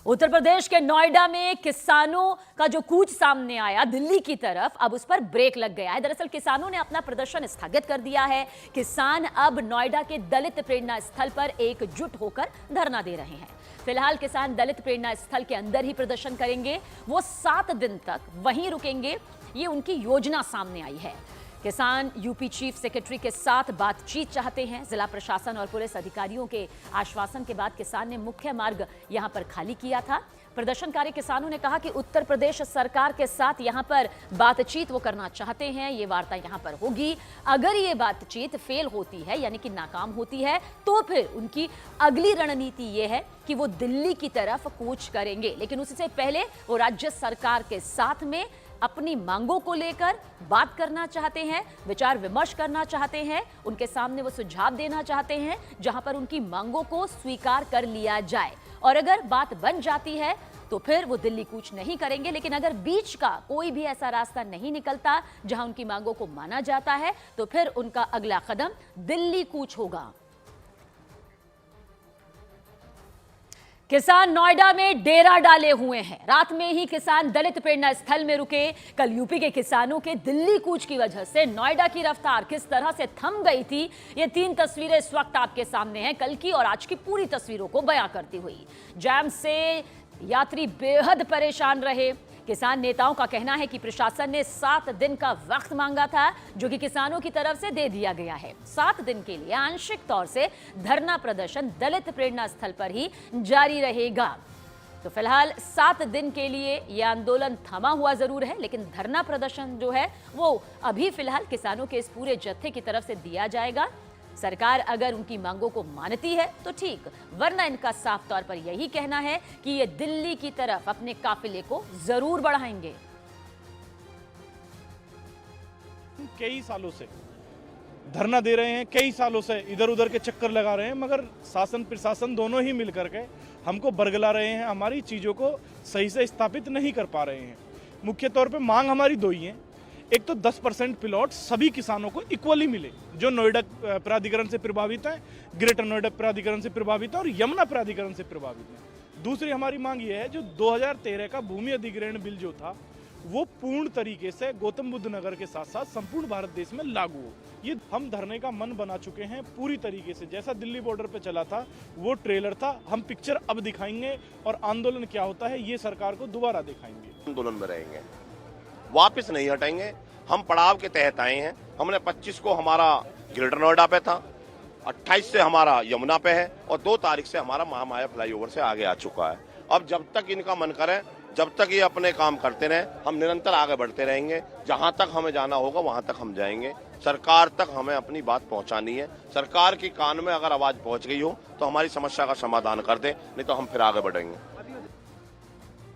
उत्तर प्रदेश के नोएडा में किसानों का जो कूच सामने आया दिल्ली की तरफ, अब उस पर ब्रेक लग गया है। दरअसल किसानों ने अपना प्रदर्शन स्थगित कर दिया है। किसान अब नोएडा के दलित प्रेरणा स्थल पर एकजुट होकर धरना दे रहे हैं। फिलहाल किसान दलित प्रेरणा स्थल के अंदर ही प्रदर्शन करेंगे। वो 7 दिन तक वहीं रुकेंगे, ये उनकी योजना सामने आई है। किसान यूपी चीफ सेक्रेटरी के साथ बातचीत चाहते हैं। जिला प्रशासन और पुलिस अधिकारियों के आश्वासन के बाद किसान ने मुख्य मार्ग यहां पर खाली किया था। प्रदर्शनकारी किसानों ने कहा कि उत्तर प्रदेश सरकार के साथ यहां पर बातचीत वो करना चाहते हैं, ये वार्ता यहां पर होगी। अगर ये बातचीत फेल होती है, यानी कि नाकाम होती है, तो फिर उनकी अगली रणनीति ये है कि वो दिल्ली की तरफ कूच करेंगे। लेकिन उससे पहले वो राज्य सरकार के साथ में अपनी मांगों को लेकर बात करना चाहते हैं, विचार विमर्श करना चाहते हैं। उनके सामने वो सुझाव देना चाहते हैं जहां पर उनकी मांगों को स्वीकार कर लिया जाए। और अगर बात बन जाती है तो फिर वो दिल्ली कूच नहीं करेंगे। लेकिन अगर बीच का कोई भी ऐसा रास्ता नहीं निकलता जहां उनकी मांगों को माना जाता है, तो फिर उनका अगला कदम दिल्ली कूच होगा। किसान नोएडा में डेरा डाले हुए हैं। रात में ही किसान दलित प्रेरणा स्थल में रुके। कल यूपी के किसानों के दिल्ली कूच की वजह से नोएडा की रफ्तार किस तरह से थम गई थी, ये 3 तस्वीरें इस वक्त आपके सामने हैं, कल की और आज की पूरी तस्वीरों को बयां करती हुई। जैम से यात्री बेहद परेशान रहे। किसान नेताओं का कहना है कि प्रशासन ने 7 दिन का वक्त मांगा था, जो कि किसानों की तरफ से दे दिया गया है। 7 दिन के लिए आंशिक तौर से धरना प्रदर्शन दलित प्रेरणा स्थल पर ही जारी रहेगा। तो फिलहाल 7 दिन के लिए यह आंदोलन थमा हुआ जरूर है, लेकिन धरना प्रदर्शन जो है वो अभी फिलहाल किसानों के इस पूरे जत्थे की तरफ से दिया जाएगा। सरकार अगर उनकी मांगों को मानती है तो ठीक, वरना इनका साफ तौर पर यही कहना है कि ये दिल्ली की तरफ अपने काफिले को जरूर बढ़ाएंगे। कई सालों से धरना दे रहे हैं, कई सालों से इधर उधर के चक्कर लगा रहे हैं, मगर शासन प्रशासन दोनों ही मिलकर के हमको बरगला रहे हैं, हमारी चीज़ों को सही से स्थापित नहीं कर पा रहे हैं। मुख्य तौर पे मांग हमारी 2 ही हैं। एक तो 10% प्लॉट सभी किसानों को इक्वली मिले, जो नोएडा प्राधिकरण से प्रभावित है, ग्रेटर नोएडा प्राधिकरण से प्रभावित है और यमुना प्राधिकरण से प्रभावित है। दूसरी हमारी मांग ये है, जो 2013 का भूमि अधिग्रहण बिल जो था, वो पूर्ण तरीके से गौतम बुद्ध नगर के साथ साथ संपूर्ण भारत देश में लागू हो। ये हम धरने का मन बना चुके हैं पूरी तरीके से। जैसा दिल्ली बॉर्डर पे चला था वो ट्रेलर था, हम पिक्चर अब दिखाएंगे और आंदोलन क्या होता है ये सरकार को दोबारा दिखाएंगे। आंदोलन में रहेंगे, वापस नहीं हटेंगे। हम पड़ाव के तहत आए हैं। हमने 25 को हमारा ग्रेटर नोएडा पे था, 28 से हमारा यमुना पे है और 2 तारीख से हमारा महामाया फ्लाईओवर से आगे आ चुका है। अब जब तक इनका मन करे, जब तक ये अपने काम करते रहे, हम निरंतर आगे बढ़ते रहेंगे। जहां तक हमें जाना होगा वहां तक हम जाएंगे। सरकार तक हमें अपनी बात पहुंचानी है। सरकार की कान में अगर आवाज पहुंच गई हो तो हमारी समस्या का समाधान कर दे, नहीं तो हम फिर आगे बढ़ेंगे।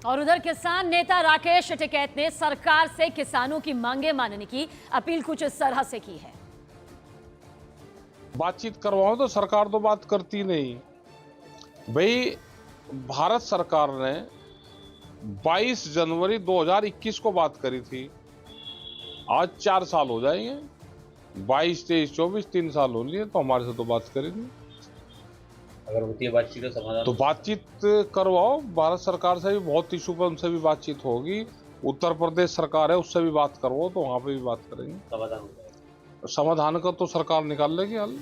और उधर किसान नेता राकेश टिकैत ने सरकार से किसानों की मांगे मानने की अपील कुछ इस तरह से की है। बातचीत करवाओ तो सरकार तो बात करती नहीं भाई। भारत सरकार ने 22 जनवरी 2021 को बात करी थी, आज 4 साल हो जाएंगे। 22, 23, 24 3 साल हो लिए, तो हमारे से तो बात करी नहीं। अगर होती है बातचीत का समाधान तो बातचीत करवाओ। भारत सरकार से भी बहुत इशू पर उनसे भी बातचीत होगी। उत्तर प्रदेश सरकार है, उससे भी बात करवाओ तो वहां पे भी बात करेंगे। समाधान हो जाएगा। समाधान का तो सरकार निकाल लेगी हल।